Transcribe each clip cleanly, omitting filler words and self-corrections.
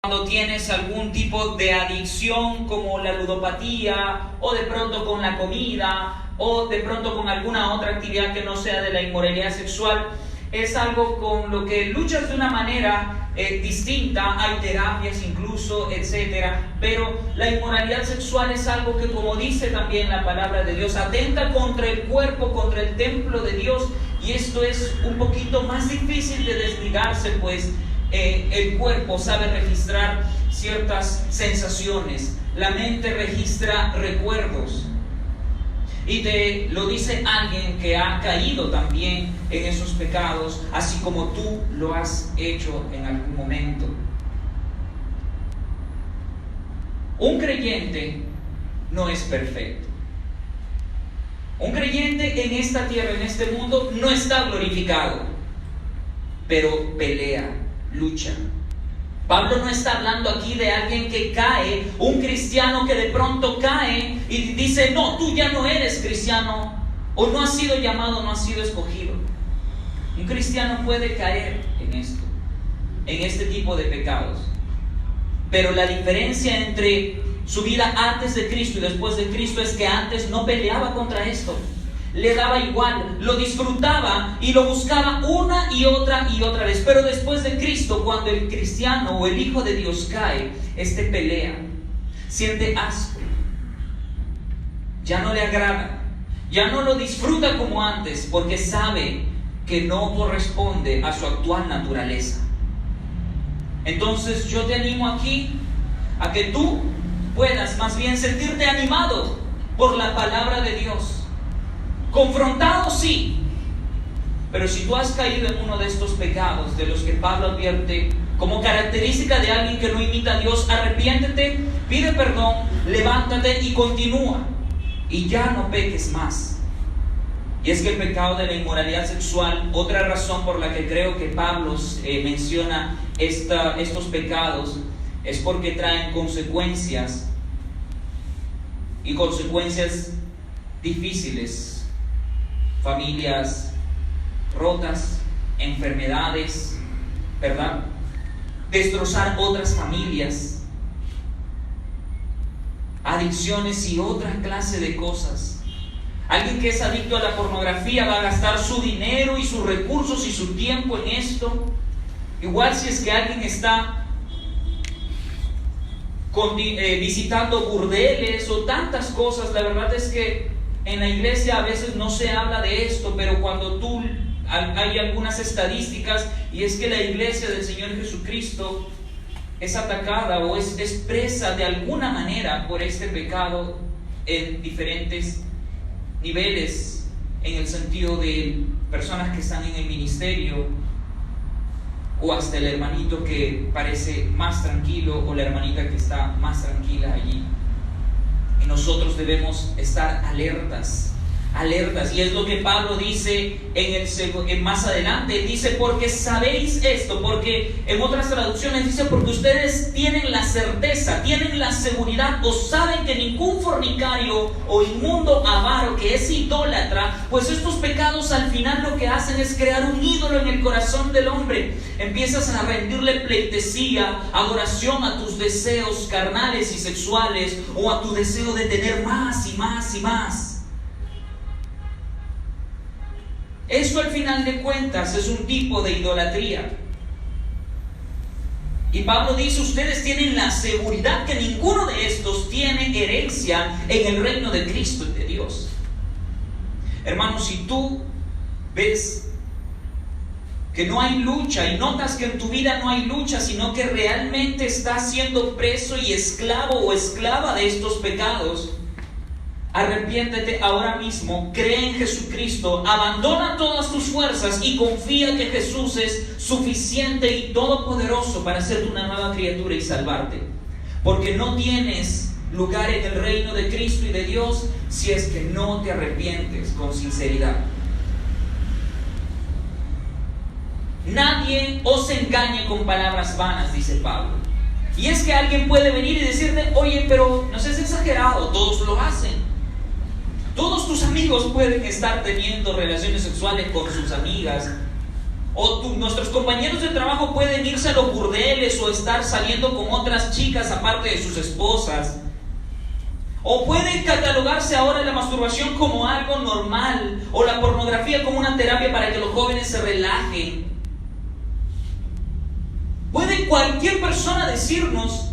cuando tienes algún tipo de adicción como la ludopatía, o de pronto con la comida, o de pronto con alguna otra actividad que no sea de la inmoralidad sexual, es algo con lo que luchas de una manera distinta, hay terapias incluso, etcétera. Pero la inmoralidad sexual es algo que, como dice también la palabra de Dios, atenta contra el cuerpo, contra el templo de Dios, y esto es un poquito más difícil de desligarse, pues el cuerpo sabe registrar ciertas sensaciones, la mente registra recuerdos. Y te lo dice alguien que ha caído también en esos pecados, así como tú lo has hecho en algún momento. Un creyente no es perfecto. Un creyente en esta tierra, en este mundo, no está glorificado, pero pelea, lucha. Pablo no está hablando aquí de alguien que cae, un cristiano que de pronto cae y dice: no, tú ya no eres cristiano, o no has sido llamado, no has sido escogido. Un cristiano puede caer en esto, en este tipo de pecados. Pero la diferencia entre su vida antes de Cristo y después de Cristo es que antes no peleaba contra esto. Le daba igual, lo disfrutaba y lo buscaba una y otra vez. Pero después de Cristo, cuando el cristiano o el Hijo de Dios cae, pelea, siente asco, ya no le agrada, ya no lo disfruta como antes, porque sabe que no corresponde a su actual naturaleza. Entonces yo te animo aquí a que tú puedas más bien sentirte animado por la palabra de Dios. Confrontado, sí, pero si tú has caído en uno de estos pecados de los que Pablo advierte como característica de alguien que no imita a Dios, arrepiéntete, pide perdón, levántate y continúa, y ya no peques más. Y es que el pecado de la inmoralidad sexual, otra razón por la que creo que Pablo menciona estos pecados, es porque traen consecuencias, y consecuencias difíciles. Familias rotas, enfermedades, ¿verdad? Destrozar otras familias, adicciones y otra clase de cosas. Alguien que es adicto a la pornografía va a gastar su dinero y sus recursos y su tiempo en esto. Igual si es que alguien está visitando burdeles o tantas cosas. La verdad es que en la iglesia a veces no se habla de esto, pero cuando hay algunas estadísticas, y es que la iglesia del Señor Jesucristo es atacada o es presa de alguna manera por este pecado en diferentes niveles, en el sentido de personas que están en el ministerio, o hasta el hermanito que parece más tranquilo, o la hermanita que está más tranquila allí. Y nosotros debemos estar alertas, y es lo que Pablo dice más adelante. Dice: porque sabéis esto, porque en otras traducciones dice: porque ustedes tienen la certeza, tienen la seguridad, o saben que ningún fornicario o inmundo avaro que es idólatra, pues estos pecados al final lo que hacen es crear un ídolo en el corazón del hombre. Empiezas a rendirle pleitesía, adoración a tus deseos carnales y sexuales, o a tu deseo de tener más y más y más. Esto al final de cuentas es un tipo de idolatría. Y Pablo dice: ustedes tienen la seguridad que ninguno de estos tiene herencia en el reino de Cristo y de Dios. Hermanos, si tú ves que no hay lucha y notas que en tu vida no hay lucha, sino que realmente estás siendo preso y esclavo o esclava de estos pecados, arrepiéntete ahora mismo, cree en Jesucristo, abandona todas tus fuerzas y confía que Jesús es suficiente y todopoderoso para hacerte una nueva criatura y salvarte. Porque no tienes lugar en el reino de Cristo y de Dios si es que no te arrepientes con sinceridad. Nadie os engañe con palabras vanas, dice Pablo. Y es que alguien puede venir y decirte: oye, pero no seas exagerado, todos lo hacen. Todos tus amigos pueden estar teniendo relaciones sexuales con sus amigas. Nuestros compañeros de trabajo pueden irse a los burdeles o estar saliendo con otras chicas aparte de sus esposas. O puede catalogarse ahora la masturbación como algo normal, o la pornografía como una terapia para que los jóvenes se relajen. Puede cualquier persona decirnos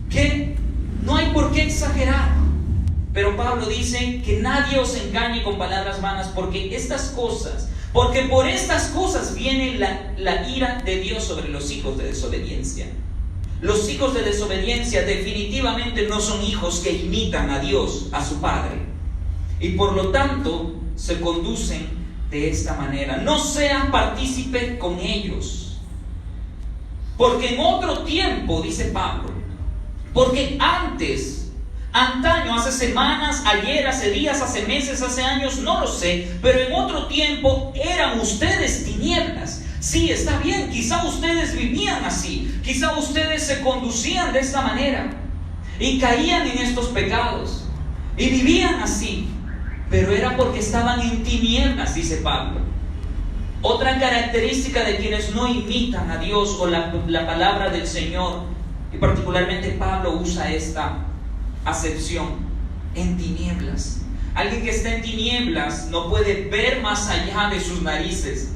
que no hay por qué exagerar. Pero Pablo dice que nadie os engañe con palabras vanas, porque por estas cosas viene la ira de Dios sobre los hijos de desobediencia. Los hijos de desobediencia definitivamente no son hijos que imitan a Dios, a su Padre. Y por lo tanto se conducen de esta manera. No sean partícipe con ellos. Porque en otro tiempo, dice Pablo, porque antaño, hace semanas, ayer, hace días, hace meses, hace años, no lo sé, pero en otro tiempo eran ustedes tinieblas. Sí, está bien, quizá ustedes vivían así, quizá ustedes se conducían de esta manera y caían en estos pecados y vivían así, pero era porque estaban en tinieblas, dice Pablo. Otra característica de quienes no imitan a Dios o la palabra del Señor, y particularmente Pablo usa esta acepción: en tinieblas. Alguien que está en tinieblas no puede ver más allá de sus narices.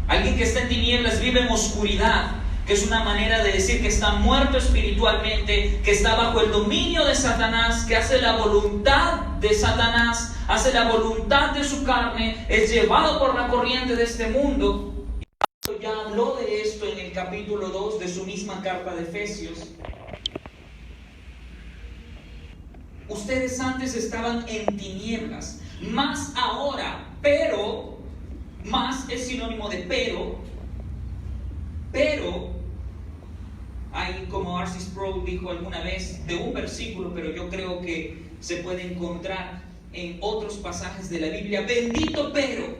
Alguien que está en tinieblas vive en oscuridad, que es una manera de decir que está muerto espiritualmente, que está bajo el dominio de Satanás, que hace la voluntad de Satanás, hace la voluntad de su carne, es llevado por la corriente de este mundo. Y Pablo ya habló de esto en el capítulo 2 de su misma carta de Efesios. Ustedes antes estaban en tinieblas, más ahora, pero, más es sinónimo de pero, hay, como R.C. Sproul dijo alguna vez, de un versículo, pero yo creo que se puede encontrar en otros pasajes de la Biblia: bendito pero.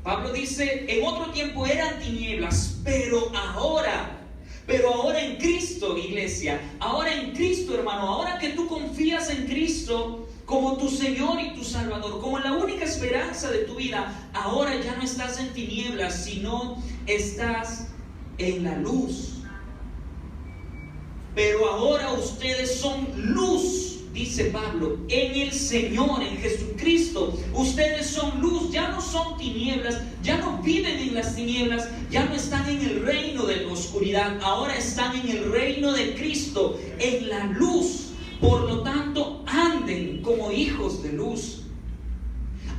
Pablo dice, en otro tiempo eran tinieblas, pero ahora en Cristo, iglesia, ahora en Cristo, hermano, ahora que tú confías en Cristo como tu Señor y tu Salvador, como la única esperanza de tu vida, ahora ya no estás en tinieblas, sino estás en la luz. Pero ahora ustedes son luz, dice Pablo, en el Señor, en Jesucristo. Ustedes son luz, ya no son tinieblas, ya no viven en las tinieblas, ya no están en el reino de la oscuridad, ahora están en el reino de Cristo, en la luz. Por lo tanto, anden como hijos de luz.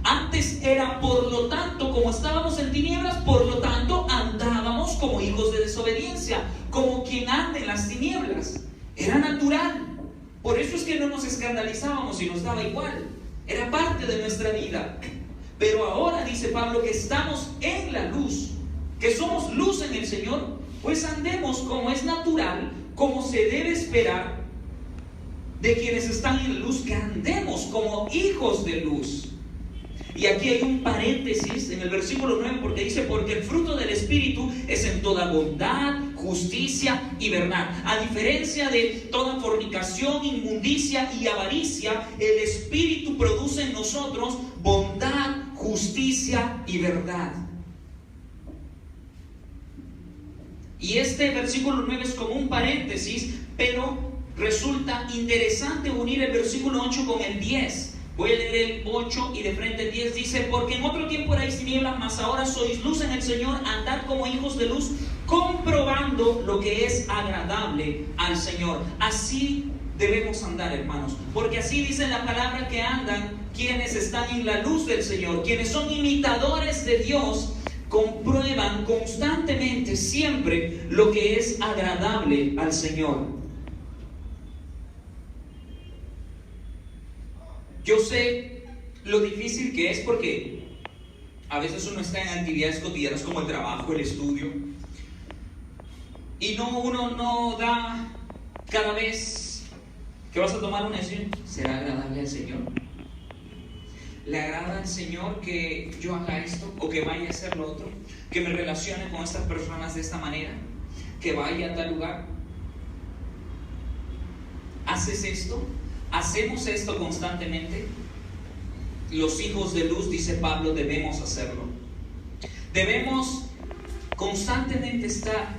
Antes era por lo tanto, como estábamos en tinieblas, por lo tanto andábamos como hijos de desobediencia, como quien anda en las tinieblas. Era natural. Por eso es que no nos escandalizábamos y nos daba igual. Era parte de nuestra vida. Pero ahora dice Pablo que estamos en la luz, que somos luz en el Señor, pues andemos como es natural, como se debe esperar de quienes están en la luz, que andemos como hijos de luz. Y aquí hay un paréntesis en el versículo 9, porque dice: porque el fruto del Espíritu es en toda bondad, justicia y verdad. A diferencia de toda fornicación, inmundicia y avaricia, el Espíritu produce en nosotros bondad, justicia y verdad. Y este versículo 9 es como un paréntesis, pero resulta interesante unir el versículo 8 con el 10. Voy a leer el 8 y de frente el 10 dice: porque en otro tiempo erais tinieblas, mas ahora sois luz en el Señor, andad como hijos de luz, comprobando lo que es agradable al Señor. Así debemos andar, hermanos, porque así dice la palabra que andan quienes están en la luz del Señor, quienes son imitadores de Dios, comprueban constantemente, siempre, lo que es agradable al Señor. Yo sé lo difícil que es, porque a veces uno está en actividades cotidianas como el trabajo, el estudio, y uno no da cada vez que vas a tomar una decisión: ¿será agradable al Señor? ¿Le agrada al Señor que yo haga esto o que vaya a hacer lo otro? ¿Que me relacione con estas personas de esta manera? ¿Que vaya a tal lugar? ¿Haces esto? ¿Hacemos esto constantemente? los hijos de luz, dice Pablo, debemos hacerlo. Debemos constantemente estar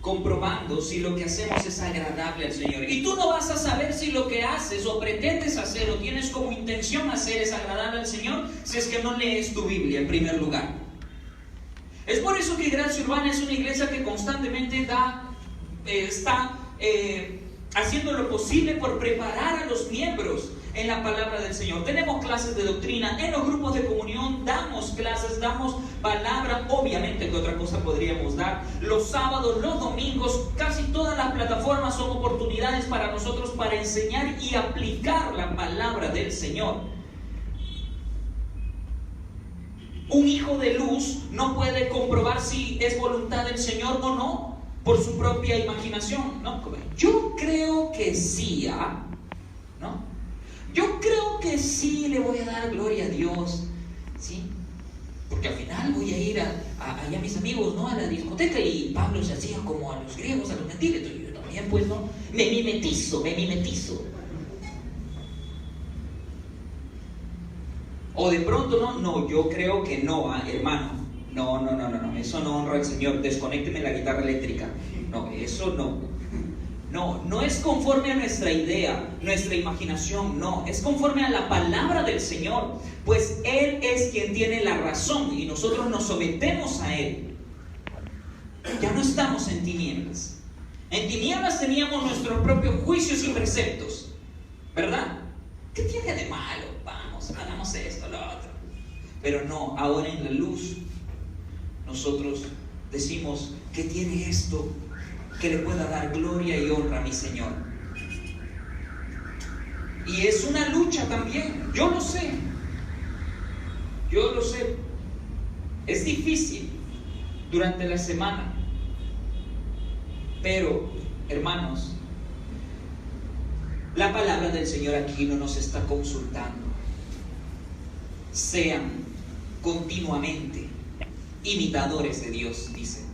comprobando si lo que hacemos es agradable al Señor. Y tú no vas a saber si lo que haces o pretendes hacer o tienes como intención hacer es agradable al Señor si es que no lees tu Biblia en primer lugar. Es por eso que Gracia Urbana es una iglesia que constantemente está haciendo lo posible por preparar a los miembros en la palabra del Señor. Tenemos clases de doctrina, en los grupos de comunión damos clases, damos palabra, obviamente que otra cosa podríamos dar. Los sábados, los domingos, casi todas las plataformas son oportunidades para nosotros para enseñar y aplicar la palabra del Señor. Un hijo de luz no puede comprobar si es voluntad del Señor o no por su propia imaginación, ¿no? Yo creo que sí, ¿no? Yo creo que sí le voy a dar gloria a Dios, ¿sí? Porque al final voy a ir allá a mis amigos, ¿no? A la discoteca, y Pablo se hacía como a los griegos, a los gentiles. Entonces yo también, pues, ¿no? Me mimetizo. O de pronto, no, yo creo que no, hermano. No, eso no honra al Señor. Desconécteme la guitarra eléctrica. No, eso no. No es conforme a nuestra idea, nuestra imaginación, no. Es conforme a la palabra del Señor. Pues Él es quien tiene la razón y nosotros nos sometemos a Él. Ya no estamos en tinieblas. En tinieblas teníamos nuestros propios juicios y preceptos, ¿verdad? ¿Qué tiene de malo? Vamos, hagamos esto, lo otro. Pero no, ahora en la luz nosotros decimos, ¿qué tiene esto que le pueda dar gloria y honra a mi Señor? Y es una lucha también, yo lo sé. Es difícil durante la semana, pero hermanos, la palabra del Señor aquí no nos está consultando. Sean continuamente imitadores de Dios, dice.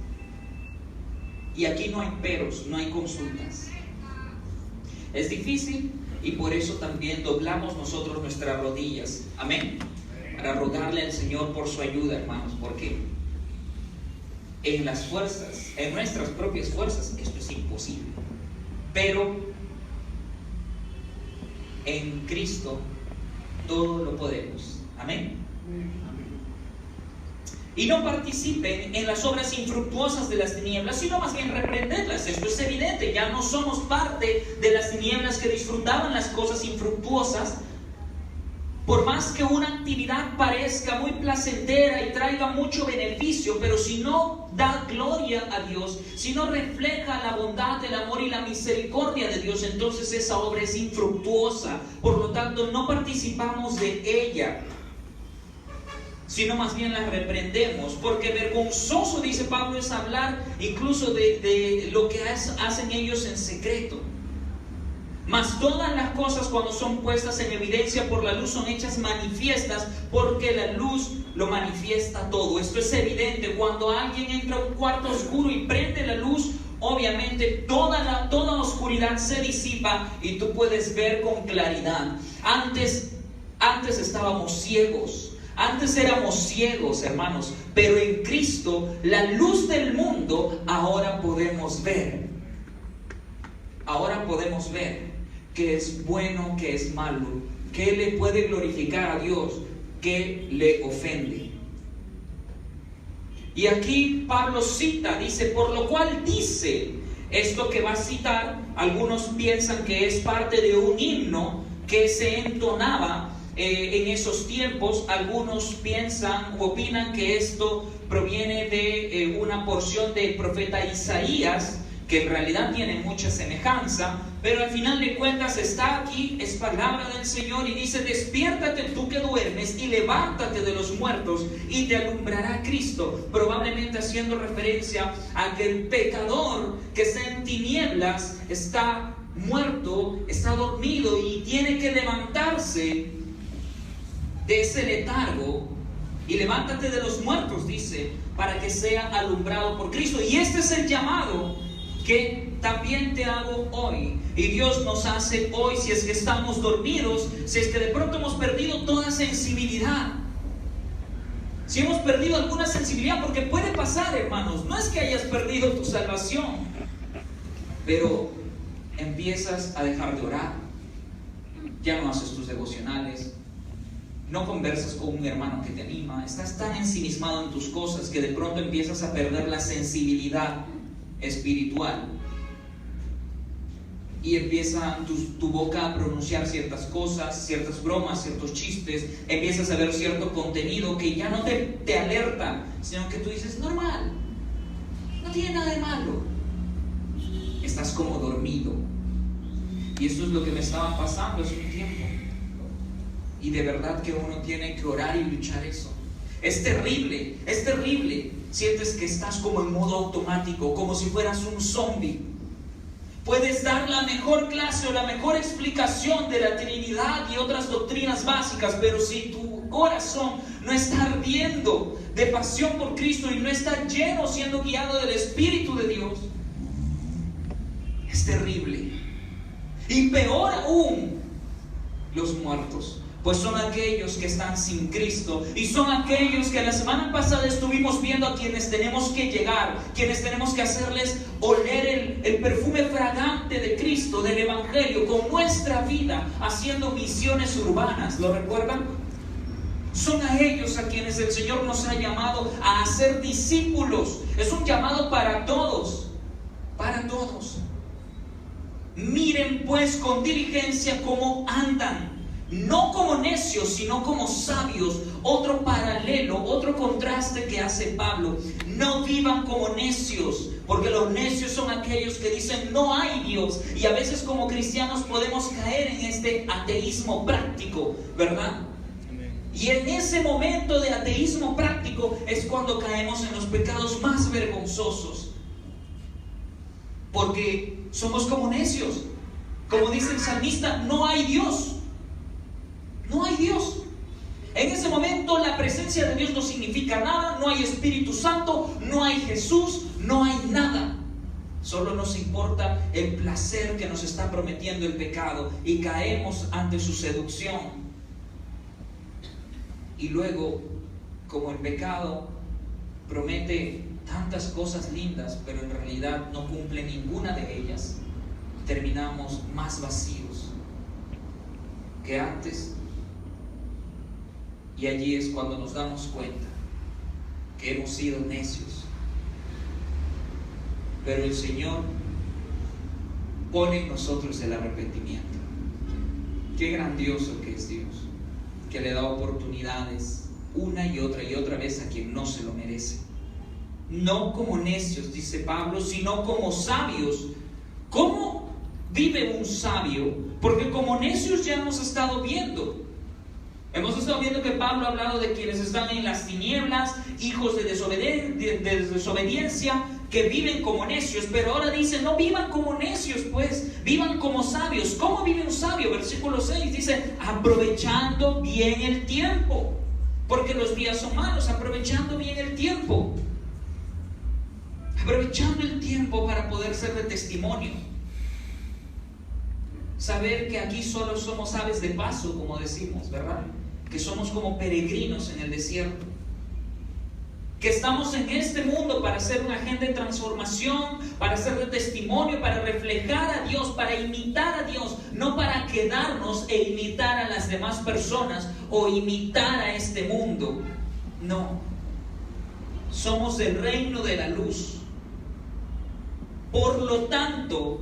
Y aquí no hay peros, no hay consultas. Es difícil y por eso también doblamos nosotros nuestras rodillas. Amén. Para rogarle al Señor por su ayuda, hermanos, porque en las fuerzas, en nuestras propias fuerzas, esto es imposible. Pero en Cristo todo lo podemos. Amén. Y no participen en las obras infructuosas de las tinieblas, sino más bien reprenderlas. Esto es evidente, ya no somos parte de las tinieblas que disfrutaban las cosas infructuosas. Por más que una actividad parezca muy placentera y traiga mucho beneficio, pero si no da gloria a Dios, si no refleja la bondad, el amor y la misericordia de Dios, entonces esa obra es infructuosa. Por lo tanto, no participamos de ella, sino más bien las reprendemos, porque vergonzoso, dice Pablo, es hablar incluso de lo que hacen ellos en secreto. Mas todas las cosas, cuando son puestas en evidencia por la luz, son hechas manifiestas, porque la luz lo manifiesta todo. Esto es evidente. Cuando alguien entra a un cuarto oscuro y prende la luz, obviamente toda oscuridad se disipa y tú puedes ver con claridad. Antes estábamos ciegos. Antes éramos ciegos, hermanos, pero en Cristo, la luz del mundo, ahora podemos ver. Ahora podemos ver qué es bueno, qué es malo, qué le puede glorificar a Dios, qué le ofende. Y aquí Pablo cita, dice, por lo cual dice, esto que va a citar, algunos piensan que es parte de un himno que se entonaba en esos tiempos. Algunos piensan o opinan que esto proviene de una porción del profeta Isaías, que en realidad tiene mucha semejanza, pero al final de cuentas está aquí, es palabra del Señor, y dice: despiértate tú que duermes y levántate de los muertos y te alumbrará Cristo. Probablemente haciendo referencia a que el pecador que está en tinieblas está muerto, está dormido y tiene que levantarse de ese letargo. Y levántate de los muertos, dice, para que sea alumbrado por Cristo. Y este es el llamado que también te hago hoy. Y Dios nos hace hoy, si es que estamos dormidos, si es que de pronto hemos perdido toda sensibilidad, si hemos perdido alguna sensibilidad, porque puede pasar, hermanos, no es que hayas perdido tu salvación, pero empiezas a dejar de orar, ya no haces tus devocionales, no conversas con un hermano que te anima, estás tan ensimismado en tus cosas que de pronto empiezas a perder la sensibilidad espiritual y empieza tu boca a pronunciar ciertas cosas, ciertas bromas, ciertos chistes, empiezas a ver cierto contenido que ya no te alerta, sino que tú dices, normal, no tiene nada de malo, estás como dormido. Y eso es lo que me estaba pasando hace un tiempo, y de verdad que uno tiene que orar y luchar eso. Es terrible, es terrible. Sientes que estás como en modo automático, como si fueras un zombie. Puedes dar la mejor clase o la mejor explicación de la Trinidad y otras doctrinas básicas, pero si tu corazón no está ardiendo de pasión por Cristo y no está lleno, siendo guiado del Espíritu de Dios, es terrible. Y peor aún, los muertos, pues son aquellos que están sin Cristo, y son aquellos que la semana pasada estuvimos viendo a quienes tenemos que llegar, quienes tenemos que hacerles oler el perfume fragante de Cristo, del Evangelio, con nuestra vida, haciendo misiones urbanas. ¿Lo recuerdan? Son a ellos a quienes el Señor nos ha llamado a hacer discípulos. Es un llamado para todos, para todos. Miren pues con diligencia cómo andan, no como necios, sino como sabios. Otro paralelo, otro contraste que hace Pablo. No vivan como necios, porque los necios son aquellos que dicen no hay Dios. Y a veces como cristianos podemos caer en este ateísmo práctico, ¿verdad? Y en ese momento de ateísmo práctico es cuando caemos en los pecados más vergonzosos, porque somos como necios. Como dice el salmista, no hay Dios. No hay Dios. En ese momento la presencia de Dios no significa nada, no hay Espíritu Santo, no hay Jesús, no hay nada. Solo nos importa el placer que nos está prometiendo el pecado, y caemos ante su seducción. Y luego, como el pecado promete tantas cosas lindas, pero en realidad no cumple ninguna de ellas, terminamos más vacíos que antes. Y allí es cuando nos damos cuenta que hemos sido necios. Pero el Señor pone en nosotros el arrepentimiento. Qué grandioso que es Dios, que le da oportunidades una y otra vez a quien no se lo merece. No como necios, dice Pablo, sino como sabios. ¿Cómo vive un sabio? Porque como necios ya hemos estado viendo. Hemos estado viendo que Pablo ha hablado de quienes están en las tinieblas, hijos de desobediencia, que viven como necios. Pero ahora dice, no vivan como necios, pues, vivan como sabios. ¿Cómo vive un sabio? Versículo 6 dice, aprovechando bien el tiempo, porque los días son malos. Aprovechando bien el tiempo. Aprovechando el tiempo para poder ser de testimonio. Saber que aquí solo somos aves de paso, como decimos, ¿verdad? Que somos como peregrinos en el desierto. Que estamos en este mundo para ser un agente de transformación, para ser de testimonio, para reflejar a Dios, para imitar a Dios, no para quedarnos e imitar a las demás personas o imitar a este mundo. No. Somos del reino de la luz. Por lo tanto,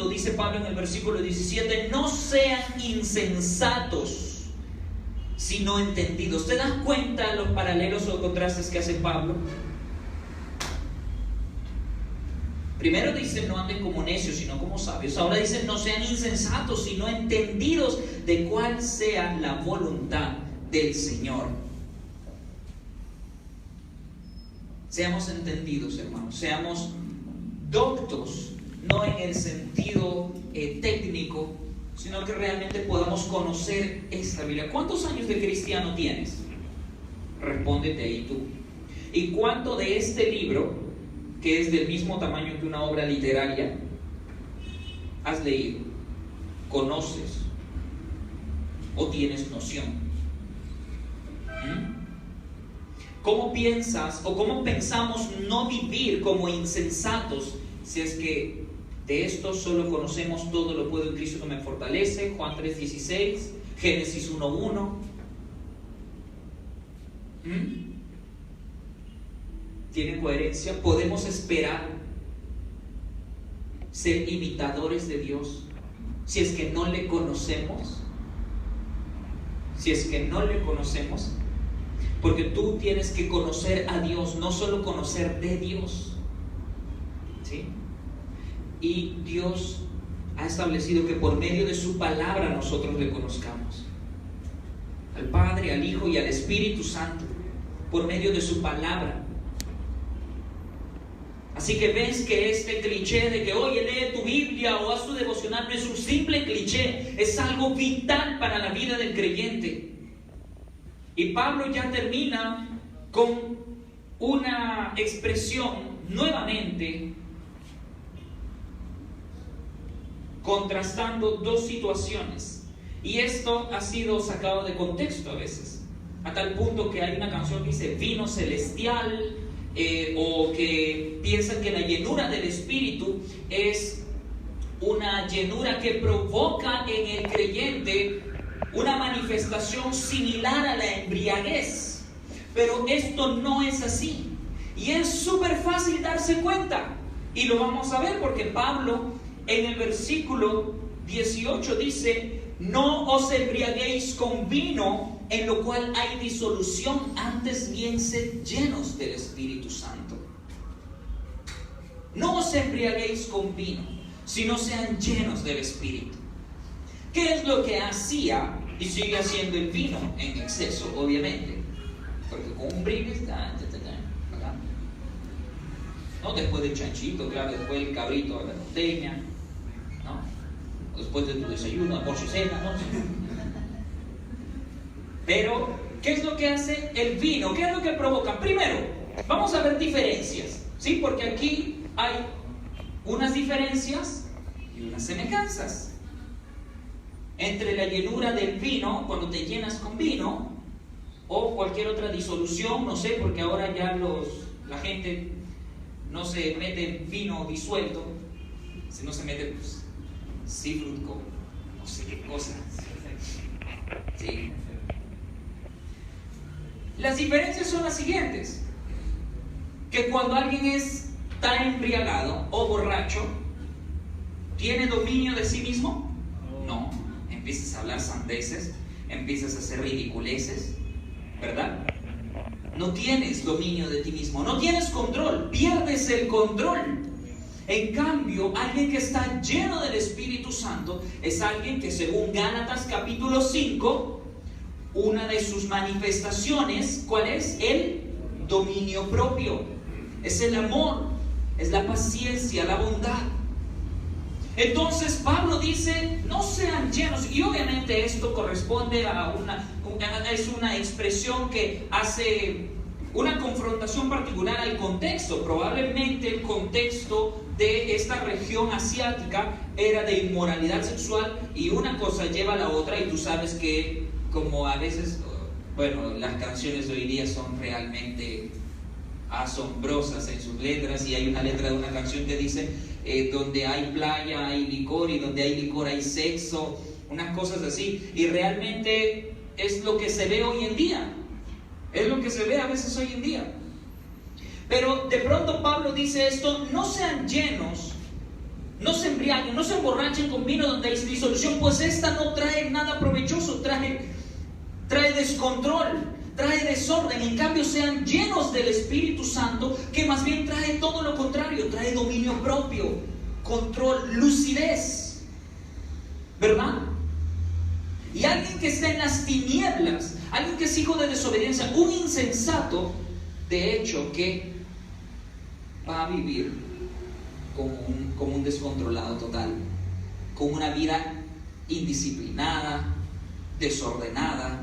dice Pablo en el versículo 17, no sean insensatos, sino entendidos. ¿Te das cuenta de los paralelos o contrastes que hace Pablo? Primero dice, no anden como necios, sino como sabios. Ahora dice, no sean insensatos, sino entendidos de cuál sea la voluntad del Señor. Seamos entendidos, hermanos. Seamos doctos, no en el sentido técnico, sino que realmente podamos conocer esta Biblia. ¿Cuántos años de cristiano tienes? Respóndete ahí tú. ¿Y cuánto de este libro que es del mismo tamaño que una obra literaria, has leído, conoces o tienes noción? ¿Cómo piensas o cómo pensamos no vivir como insensatos si es que de esto solo conocemos todo lo puedo en Cristo que me fortalece? Juan 3:16, Génesis 1:1. ¿Tiene coherencia? ¿Podemos esperar ser imitadores de Dios si es que no le conocemos? Si es que no le conocemos, porque tú tienes que conocer a Dios, no solo conocer de Dios, ¿sí? Y Dios ha establecido que por medio de su palabra nosotros le conozcamos. Al Padre, al Hijo y al Espíritu Santo, por medio de su palabra. Así que ves que este cliché de que oye, lee tu Biblia o haz tu devocional no es un simple cliché, es algo vital para la vida del creyente. Y Pablo ya termina con una expresión nuevamente contrastando dos situaciones. Y esto ha sido sacado de contexto a veces, a tal punto que hay una canción que dice vino celestial, o que piensan que la llenura del Espíritu es una llenura que provoca en el creyente una manifestación similar a la embriaguez. Pero esto no es así. Y es súper fácil darse cuenta. Y lo vamos a ver porque Pablo en el versículo 18 dice: no os embriaguéis con vino, en lo cual hay disolución, antes bien sed llenos del Espíritu Santo. No os embriaguéis con vino, sino sean llenos del Espíritu. ¿Qué es lo que hacía y sigue haciendo el vino en exceso? Obviamente, porque con un brindis, ¿no? Después del chanchito, claro, después del cabrito a la norteña, ¿no? Después de tu desayuno, almuerzo y cena, ¿no? Pero, ¿qué es lo que hace el vino? ¿Qué es lo que provoca? Primero, vamos a ver diferencias, ¿sí? Porque aquí hay unas diferencias y unas semejanzas entre la llenura del vino, cuando te llenas con vino, o cualquier otra disolución, no sé, porque ahora ya la gente no se mete vino disuelto, sino se mete pues, seafood con no sé qué cosa, ¿sí? Las diferencias son las siguientes: que cuando alguien está embriagado o borracho, ¿tiene dominio de sí mismo? No. Empiezas a hablar sandeces, empiezas a hacer ridiculeces, ¿verdad? No tienes dominio de ti mismo, no tienes control, pierdes el control. En cambio, alguien que está lleno del Espíritu Santo es alguien que, según Gálatas capítulo 5, una de sus manifestaciones, ¿cuál es? El dominio propio. Es el amor, es la paciencia, la bondad. Entonces Pablo dice, no sean llenos. Y obviamente esto corresponde a es una expresión que hace una confrontación particular al contexto. Probablemente el contexto de esta región asiática era de inmoralidad sexual, y una cosa lleva a la otra. Y tú sabes que, como a veces, bueno, las canciones de hoy día son realmente asombrosas en sus letras, y hay una letra de una canción que dice donde hay playa hay licor, y donde hay licor hay sexo, unas cosas así. Y realmente es lo que se ve hoy en día, es lo que se ve a veces hoy en día. Pero de pronto Pablo dice esto: no sean llenos, no se embriaguen, no se emborrachen con vino donde hay disolución, pues esta no trae nada provechoso, trae descontrol, trae desorden. En cambio, sean llenos del Espíritu Santo, que más bien trae todo lo contrario, trae dominio propio, control, lucidez, ¿verdad? Y alguien que está en las tinieblas, alguien que es hijo de desobediencia, un insensato, de hecho, que va a vivir como un descontrolado total, con una vida indisciplinada, desordenada.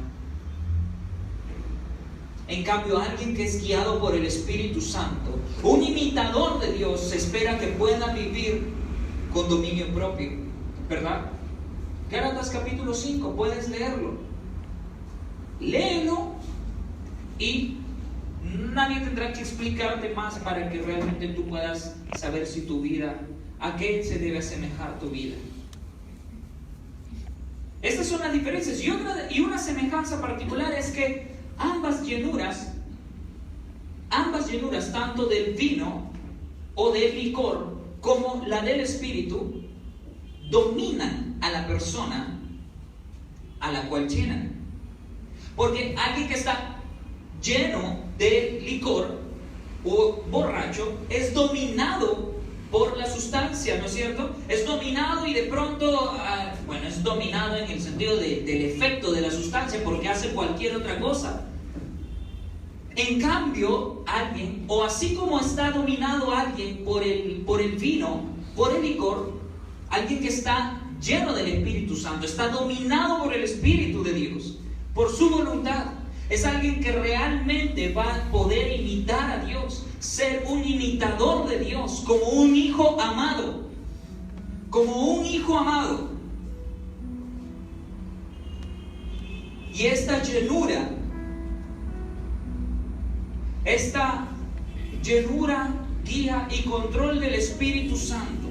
En cambio, alguien que es guiado por el Espíritu Santo, un imitador de Dios, se espera que pueda vivir con dominio propio, ¿verdad? Gálatas capítulo 5, puedes leerlo. Léelo y nadie tendrá que explicarte más para que realmente tú puedas saber si tu vida, a qué se debe asemejar tu vida. Estas son las diferencias. Y una semejanza particular es que ambas llenuras, tanto del vino o del licor como la del espíritu, dominan a la persona a la cual llenan. Porque alguien que está lleno de licor o borracho es dominado por la sustancia, ¿no es cierto? Es dominado y de pronto, es dominado en el sentido del efecto de la sustancia porque hace cualquier otra cosa. En cambio, alguien, o así como está dominado alguien por el vino, por el licor, alguien que está lleno del Espíritu Santo, está dominado por el Espíritu de Dios, por su voluntad. Es alguien que realmente va a poder imitar a Dios, ser un imitador de Dios, como un hijo amado, como un hijo amado. Y esta llenura, guía y control del Espíritu Santo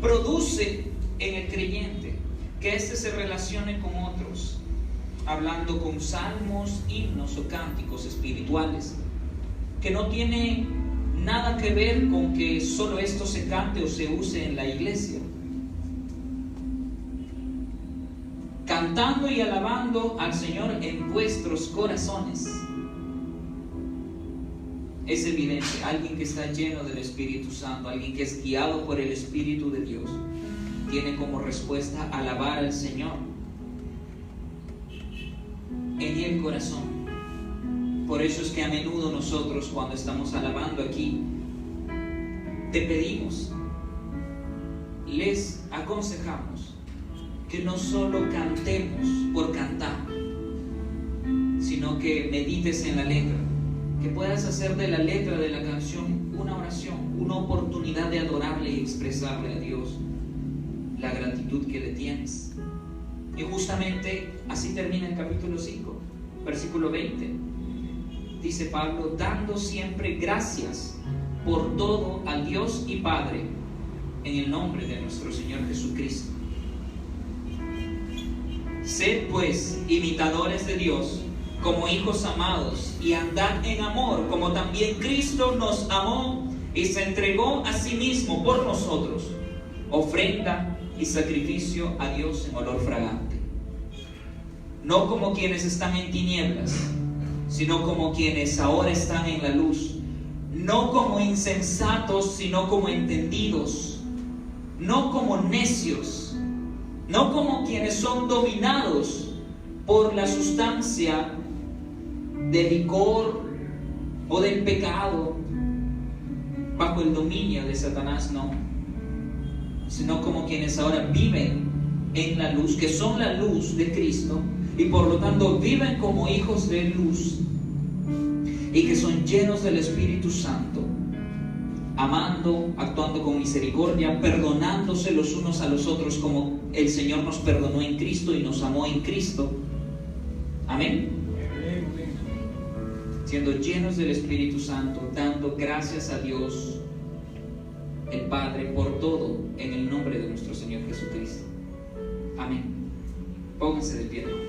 produce en el creyente que éste se relacione con otros, hablando con salmos, himnos o cánticos espirituales, que no tiene nada que ver con que solo esto se cante o se use en la iglesia. Cantando y alabando al Señor en vuestros corazones. Es evidente, alguien que está lleno del Espíritu Santo, alguien que es guiado por el Espíritu de Dios, tiene como respuesta alabar al Señor en el corazón. Por eso es que a menudo nosotros, cuando estamos alabando aquí, te pedimos, les aconsejamos que no solo cantemos por cantar, sino que medites en la letra, que puedas hacer de la letra de la canción una oración, una oportunidad de adorarle y expresarle a Dios la gratitud que le tienes. Y justamente así termina el capítulo 5, versículo 20. Dice Pablo, dando siempre gracias por todo al Dios y Padre, en el nombre de nuestro Señor Jesucristo. Sed pues imitadores de Dios como hijos amados, y andad en amor, como también Cristo nos amó y se entregó a sí mismo por nosotros, ofrenda y sacrificio a Dios en olor fragante. No como quienes están en tinieblas, sino como quienes ahora están en la luz. No como insensatos, sino como entendidos. No como necios, no como quienes son dominados por la sustancia del licor o del pecado bajo el dominio de Satanás, no, sino como quienes ahora viven en la luz, que son la luz de Cristo y por lo tanto viven como hijos de luz y que son llenos del Espíritu Santo, amando, actuando con misericordia, perdonándose los unos a los otros como el Señor nos perdonó en Cristo y nos amó en Cristo. Amén. Siendo llenos del Espíritu Santo, dando gracias a Dios el Padre por todo, en el nombre de nuestro Señor Jesucristo. Amén. Pónganse de pie, hermanos.